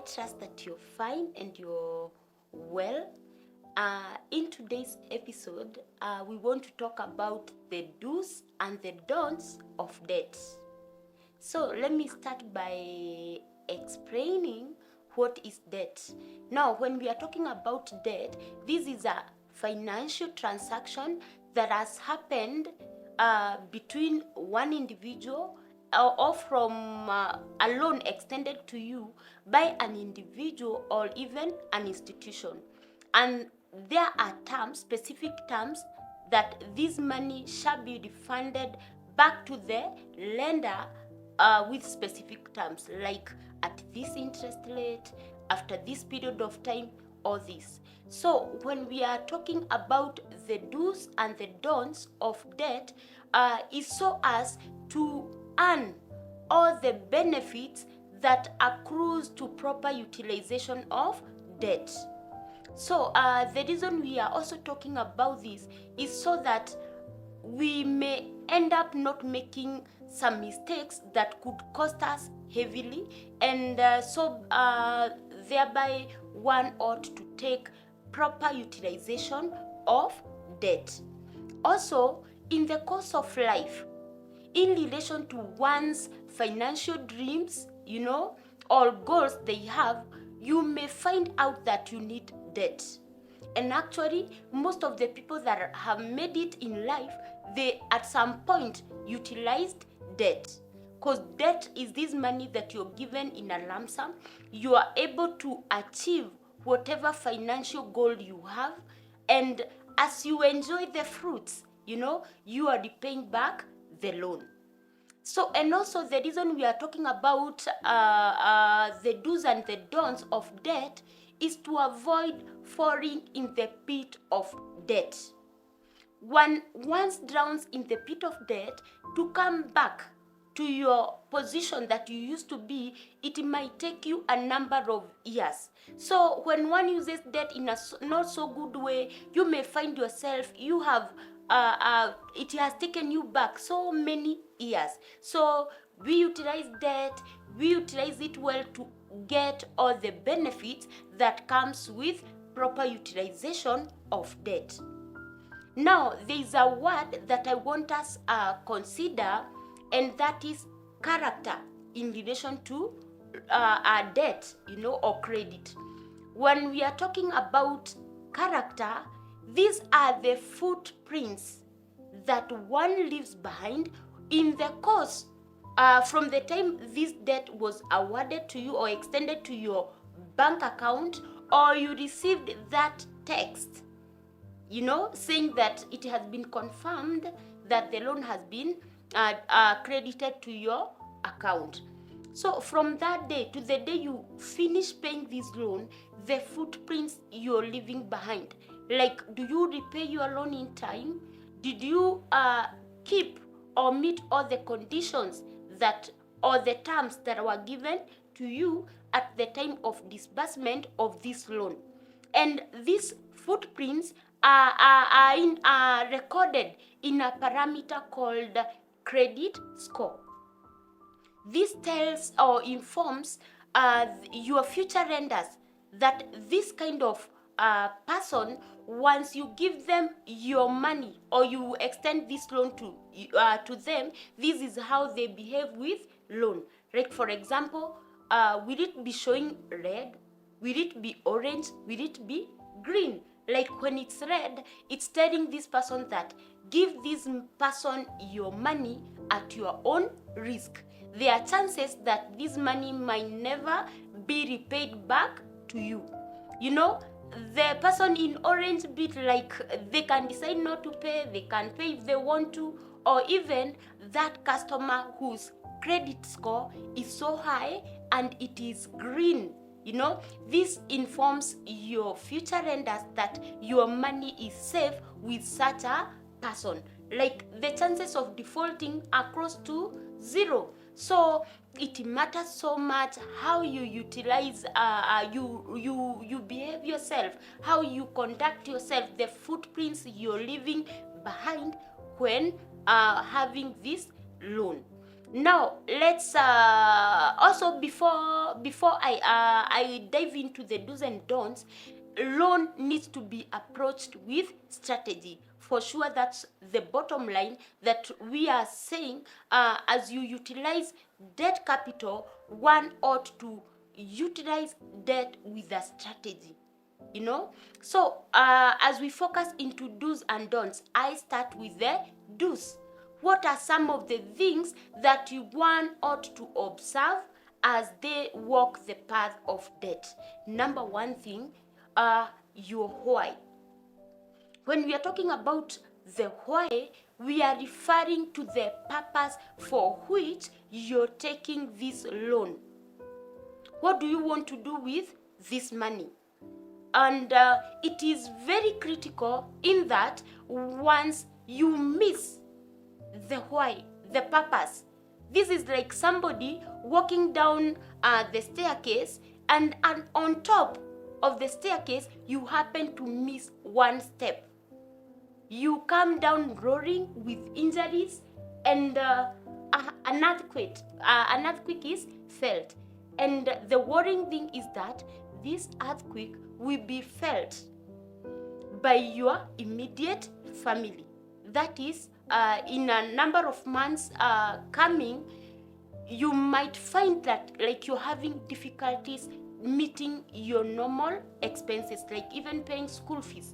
trust that you're fine and you're well. In today's episode, we want to talk about the do's and the don'ts of debt. So let me start by explaining what is debt. Now, when we are talking about debt, this is a financial transaction that has happened between one individual or from a loan extended to you by an individual or even an institution. And there are terms, specific terms, that this money shall be refunded back to the lender with specific terms, like at this interest rate, after this period of time, or this. So when we are talking about the do's and the don'ts of debt, is so as to earn all the benefits that accrues to proper utilization of debt. So the reason we are also talking about this is so that we may end up not making some mistakes that could cost us heavily, and thereby one ought to take proper utilization of debt. Also, in the course of life, in relation to one's financial dreams, or goals they have, you may find out that you need debt. And actually, most of the people that have made it in life, they at some point utilized debt. Because debt is this money that you're given in a lump sum. You are able to achieve whatever financial goal you have, and as you enjoy the fruits, you are repaying back the loan. So, and also the reason we are talking about the do's and the don'ts of debt is to avoid falling in the pit of debt. One once drowns in the pit of debt, to come back to your position that you used to be, it might take you a number of years. So when one uses debt in a not so good way, you may find yourself, you have it has taken you back so many years. So we utilize debt, we utilize it well to get all the benefits that comes with proper utilization of debt. Now, there is a word that I want us consider, and that is character in relation to our debt, or credit. When we are talking about character, these are the footprints that one leaves behind in the course from the time this debt was awarded to you or extended to your bank account, or you received that text, saying that it has been confirmed that the loan has been credited to your account. So from that day to the day you finish paying this loan, the footprints you're leaving behind. Like, do you repay your loan in time? Did you keep or meet all the conditions that or the terms that were given to you at the time of disbursement of this loan? And these footprints are recorded in a parameter called credit score. This tells or informs your future lenders that this kind of person, once you give them your money or you extend this loan to them, this is how they behave with loan. Like, for example, will it be showing red? Will it be orange? Will it be green? Like, when it's red, it's telling this person that give this person your money at your own risk. There are chances that this money might never be repaid back to you. The person in orange bit, like, they can decide not to pay, they can pay if they want to, or even that customer whose credit score is so high and it is green. This informs your future lenders that your money is safe with such a person. Like, the chances of defaulting are close to zero. So it matters so much how you utilize, you behave yourself, how you conduct yourself, the footprints you're leaving behind when having this loan. Now let's also before I dive into the do's and don'ts. Loan needs to be approached with strategy. For sure, that's the bottom line that we are saying. As you utilize debt capital, one ought to utilize debt with a strategy. So as we focus into do's and don'ts, I start with the do's. What are some of the things that one ought to observe as they walk the path of debt? Number one thing, your why. When we are talking about the why, we are referring to the purpose for which you're taking this loan. What do you want to do with this money? And it is very critical in that once you miss the why, the purpose, this is like somebody walking down the staircase, and on top of the staircase you happen to miss one step. You come down roaring with injuries, and an earthquake is felt. And the worrying thing is that this earthquake will be felt by your immediate family. That is, in a number of months coming, you might find that like you're having difficulties meeting your normal expenses, like even paying school fees,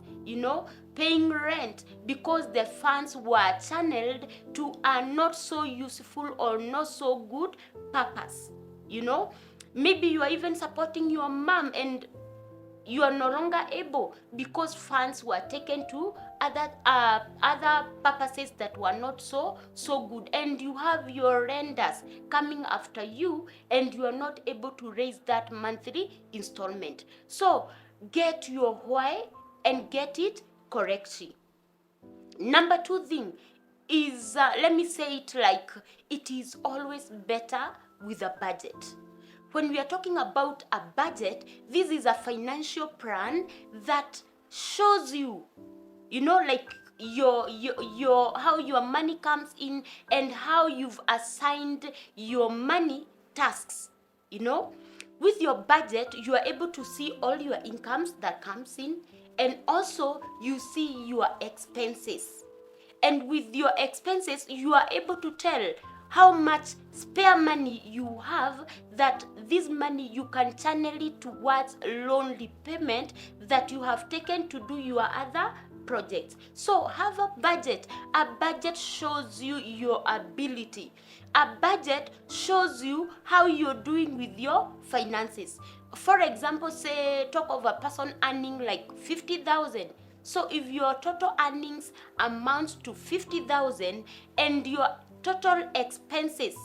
paying rent, because the funds were channeled to a not so useful or not so good purpose. Maybe you are even supporting your mom, and you are no longer able because funds were taken to other purposes that were not so good, and you have your renters coming after you, and you are not able to raise that monthly installment. So get your why and get it correctly. Number two thing is, let me say it like, it is always better with a budget. When we are talking about a budget, this is a financial plan that shows you, like your how your money comes in and how you've assigned your money tasks. With your budget, you are able to see all your incomes that comes in, and also you see your expenses. And with your expenses, you are able to tell how much spare money you have, that this money you can channel it towards loan repayment that you have taken to do your other projects. So have a budget. A budget shows you your ability. A budget shows you how you're doing with your finances. For example, say talk of a person earning like 50,000. So if your total earnings amount to 50,000 and your total expenses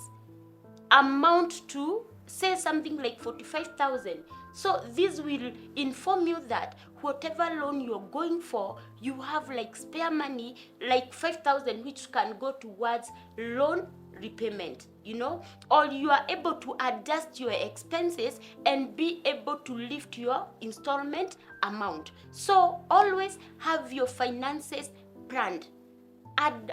amount to, say, something like 45,000, so this will inform you that whatever loan you're going for, you have like spare money like 5,000, which can go towards loan repayment, or you are able to adjust your expenses and be able to lift your installment amount. So always have your finances planned.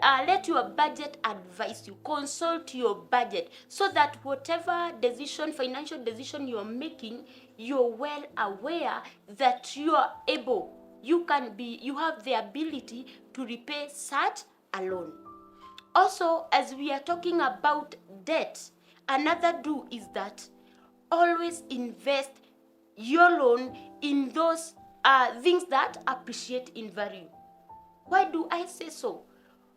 Let your budget advise you. Consult your budget so that whatever financial decision you're making, you're well aware that you are able, you have the ability to repay such a loan. Also, as we are talking about debt, another do is that always invest your loan in those things that appreciate in value. Why do I say so?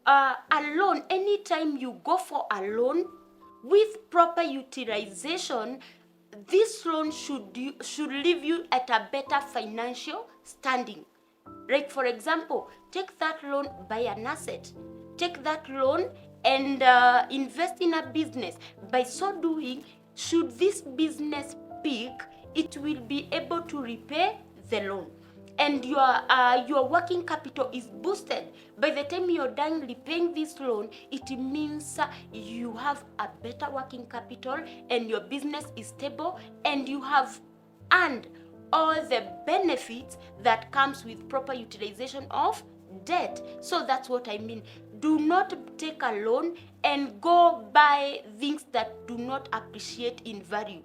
A loan, anytime you go for a loan with proper utilization, this loan should leave you at a better financial standing. Like, for example, take that loan, buy an asset. Take that loan and invest in a business. By so doing, should this business peak, it will be able to repay the loan. And your working capital is boosted. By the time you're done repaying this loan, it means you have a better working capital and your business is stable, and you have earned all the benefits that comes with proper utilization of debt. So that's what I mean. do not take a loan and go buy things that do not appreciate in value.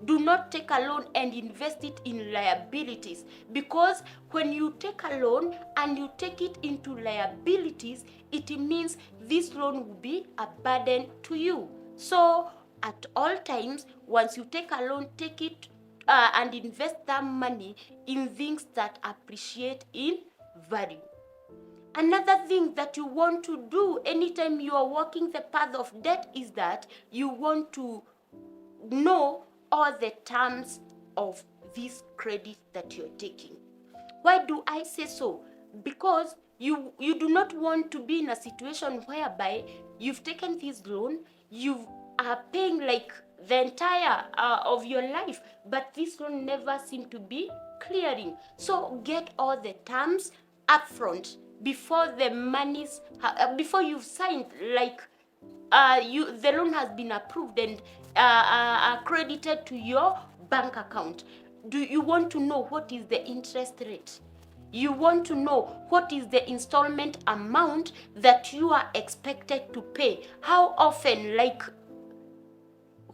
Do not take a loan and invest it in liabilities, because when you take a loan and you take it into liabilities, it means this loan will be a burden to you. So at all times, once you take a loan, take it and invest that money in things that appreciate in value. Another thing that you want to do anytime you are walking the path of debt is that you want to know all the terms of this credit that you're taking. Why do I say so? Because you do not want to be in a situation whereby you've taken this loan, you are paying like the entire of your life, but this loan never seems to be clearing. So get all the terms upfront before the monies, before you've signed, like the loan has been approved and credited to your bank account. Do you want to know what is the interest rate? You want to know what is the installment amount that you are expected to pay? How often, like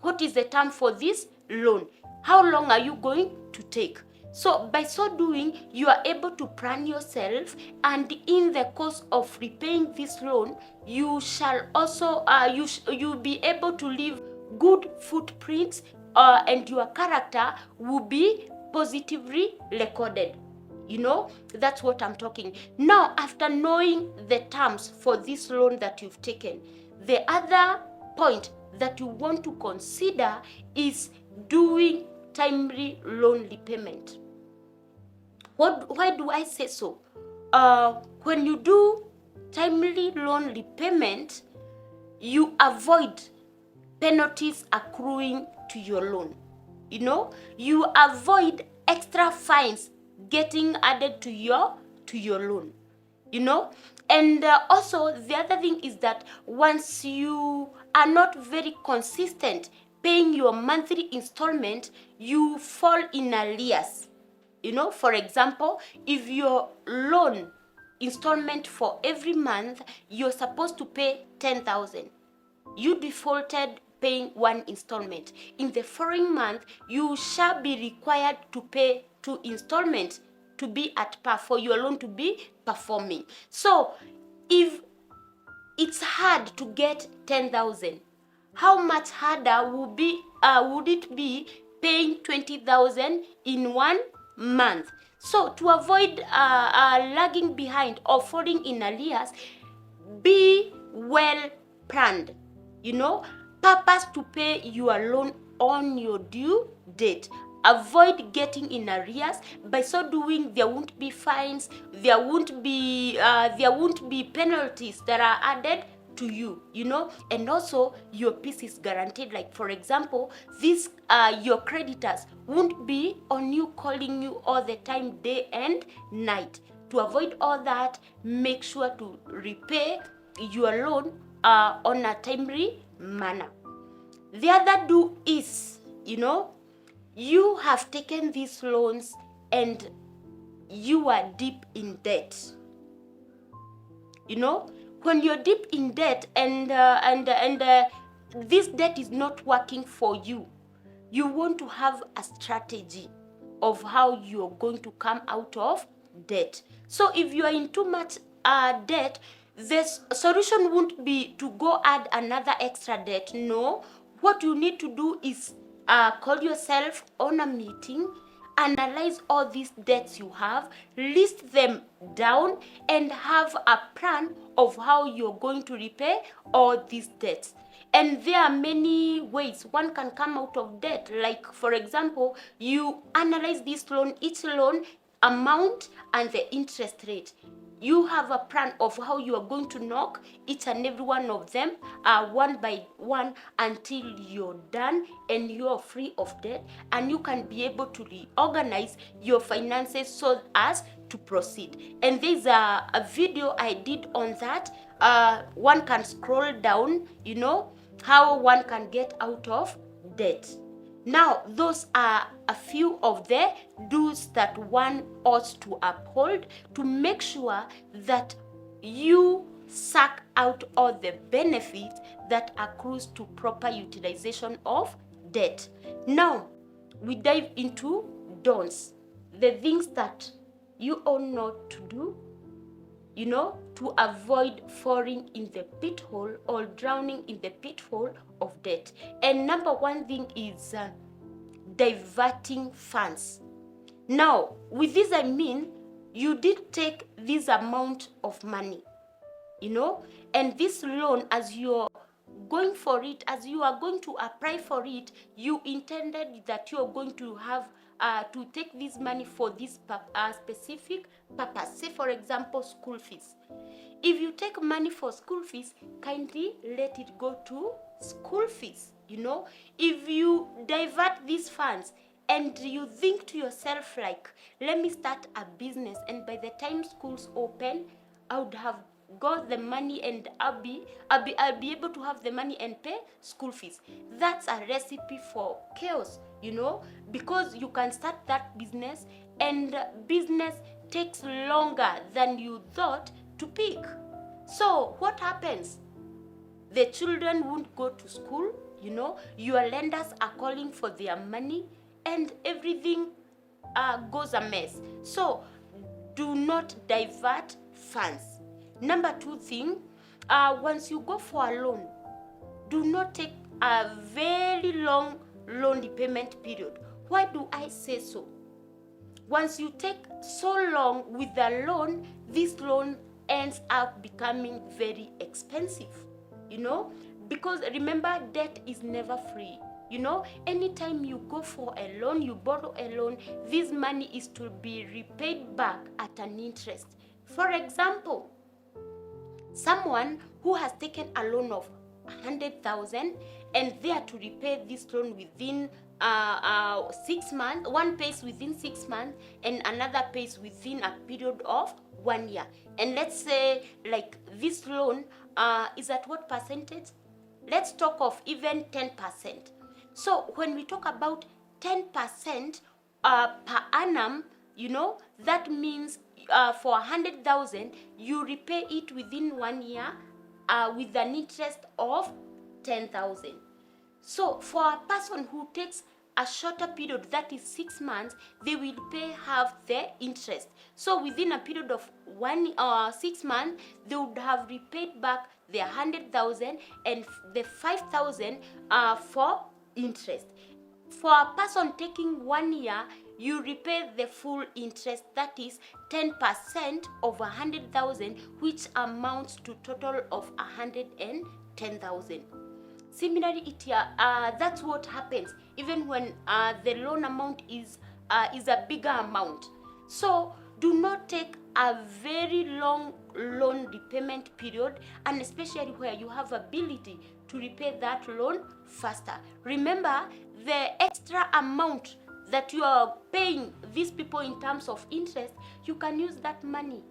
what is the term for this loan? How long are you going to take? So by so doing, you are able to plan yourself, and in the course of repaying this loan, you shall also you'll be able to leave good footprints, and your character will be positively recorded. You know, that's what I'm talking. Now, after knowing the terms for this loan that you've taken, the other point that you want to consider is doing timely loan repayment. Why do I say so? When you do timely loan repayment, you avoid penalties accruing to your loan. You know, you avoid extra fines getting added to your loan. You know, and also the other thing is that once you are not very consistent paying your monthly installment, you fall in arrears. You know, for example, if your loan installment for every month, you're supposed to pay 10,000. You defaulted paying one installment. In the following month, you shall be required to pay 2 installments to be at par, for your loan to be performing. So, if it's hard to get 10,000, how much harder would it be paying 20,000 in 1 month? So to avoid lagging behind or falling in arrears, be well planned. You know, purpose to pay your loan on your due date. Avoid getting in arrears. By so doing, there won't be fines, there won't be penalties that are added to you, you know, and also your peace is guaranteed. Like for example, this your creditors won't be on you calling you all the time, day and night. To avoid all that, make sure to repay your loan on a timely manner. The other do is, you know, you have taken these loans and you are deep in debt. You know, when you're deep in debt and this debt is not working for you, you want to have a strategy of how you're going to come out of debt. So if you are in too much debt, the solution won't be to go add another extra debt. No, what you need to do is call yourself on a meeting, analyze all these debts you have, list them down, and have a plan of how you're going to repay all these debts. And there are many ways one can come out of debt. Like for example, you analyze this loan, each loan amount and the interest rate. You have a plan of how you are going to knock each and every one of them one by one until you're done and you're free of debt, and you can be able to reorganize your finances so as to proceed. And there's a video I did on that. One can scroll down, you know, how one can get out of debt. Now, those are a few of the do's that one ought to uphold to make sure that you suck out all the benefits that accrues to proper utilization of debt. Now, we dive into don'ts, the things that you ought not to do, to avoid falling in the pit hole or drowning in the pitfall of debt. And number one thing is diverting funds. Now, with this I mean you did take this amount of money, and this loan, as you're going for it, as you are going to apply for it, you intended that you're going to have to take this money for this specific purpose. Say, for example, school fees. If you take money for school fees, kindly let it go to school fees. If you divert these funds and you think to yourself like, let me start a business, and by the time schools open, I would have got the money and I'll be able to have the money and pay school fees. That's a recipe for chaos, because you can start that business and business takes longer than you thought to pick. So what happens? The children won't go to school, your lenders are calling for their money, and everything goes a mess. So do not divert funds. Number two thing, once you go for a loan, do not take a very long loan repayment period. Why do I say so? Once you take so long with the loan, this loan ends up becoming very expensive, because remember, debt is never free. Anytime you go for a loan, you borrow a loan, this money is to be repaid back at an interest. For example, someone who has taken a loan of 100,000 and they are to repay this loan within 6 months, one pays within 6 months and another pays within a period of 1 year. And let's say like this loan is at what percentage? Let's talk of even 10%. So when we talk about 10% per annum, that means for 100,000, you repay it within 1 year with an interest of 10,000. So for a person who takes a shorter period, that is 6 months, they will pay half the interest. So within a period of 6 months, they would have repaid back the 100,000 and the 5,000 for interest. For a person taking 1 year, you repay the full interest, that is 10% of 100,000, which amounts to total of 110,000. Similarly, that's what happens even when the loan amount is a bigger amount. So do not take a very long loan repayment period, and especially where you have ability to repay that loan faster. Remember, the extra amount that you are paying these people in terms of interest, you can use that money,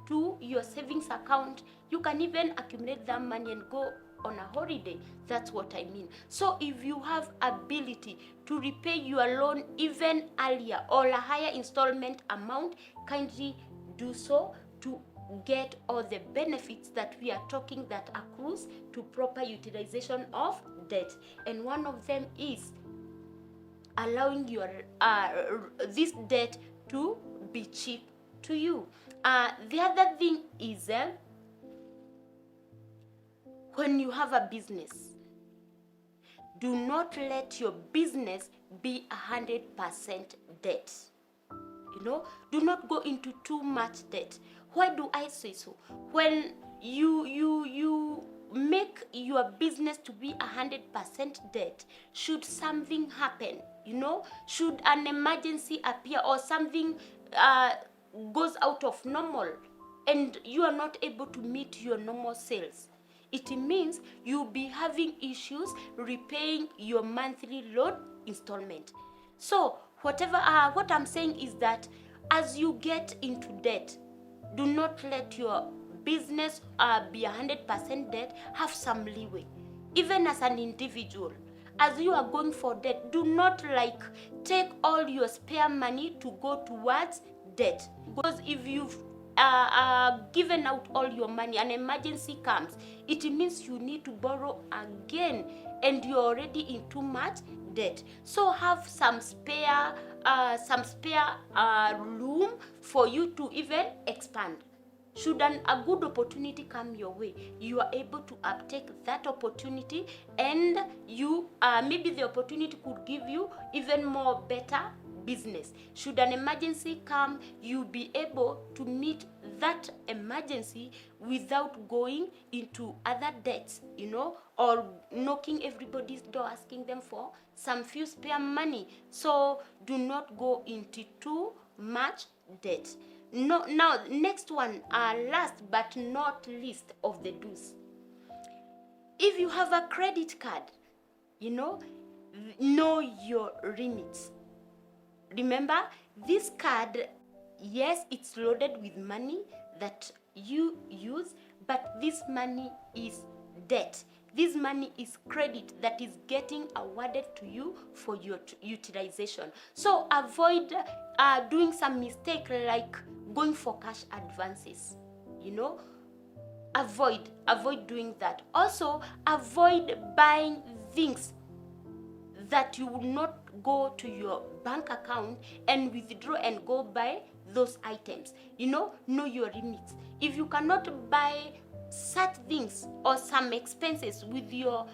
to your savings account. You can even accumulate that money and go on a holiday. That's what I mean. So if you have ability to repay your loan even earlier or a higher installment amount, kindly do so to get all the benefits that we are talking that accrues to proper utilization of debt. And one of them is allowing your this debt to be cheap to you. The other thing is when you have a business, do not let your business be 100% debt. Do not go into too much debt. Why do I say so? When you make your business to be 100% debt, should something happen, should an emergency appear or something goes out of normal and you are not able to meet your normal sales, it means you'll be having issues repaying your monthly loan installment. So what I'm saying is that as you get into debt, do not let your business be 100% debt. Have some leeway. Even as an individual, as you are going for debt, do not take all your spare money to go towards debt. Because if you given out all your money, an emergency comes, it means you need to borrow again, and you're already in too much debt. So have some spare room for you to even expand. Should a good opportunity come your way, you are able to uptake that opportunity, and you maybe the opportunity could give you even more better business. Should an emergency come, you'll be able to meet that emergency without going into other debts, or knocking everybody's door asking them for some few spare money. So do not go into too much debt. No, now next one, last but not least of the do's. If you have a credit card, know your limits. Remember, this card, yes, it's loaded with money that you use, but this money is debt. This money is credit that is getting awarded to you for your utilization. So avoid doing some mistake like going for cash advances. Avoid doing that. Also, avoid buying things that you will not go to your bank account and withdraw and go buy those items. Know your limits. If you cannot buy such things or some expenses with your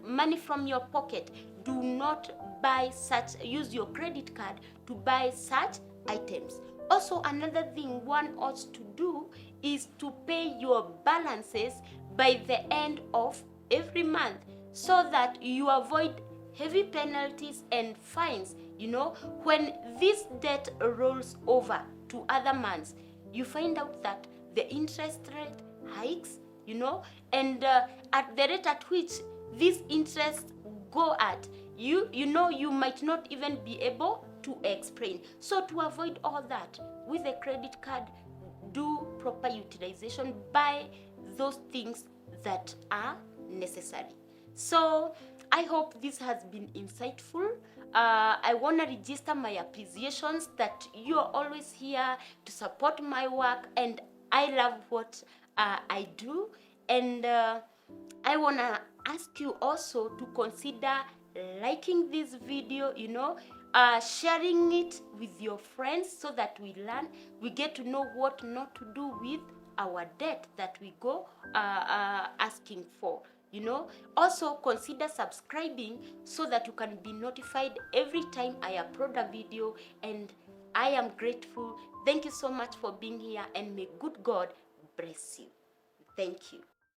money from your pocket, do not use your credit card to buy such items. Also, another thing one ought to do is to pay your balances by the end of every month, so that you avoid heavy penalties and fines. When this debt rolls over to other months, you find out that the interest rate hikes, and at the rate at which these interests go at, you might not even be able to explain. So to avoid all that, with a credit card, do proper utilization, buy those things that are necessary. So I hope this has been insightful. I want to register my appreciations that you are always here to support my work, and I love what I do. And I want to ask you also to consider liking this video, sharing it with your friends, so that we get to know what not to do with our debt that we go asking for. Also consider subscribing so that you can be notified every time I upload a video, and I am grateful. Thank you so much for being here, and may good God bless you. Thank you.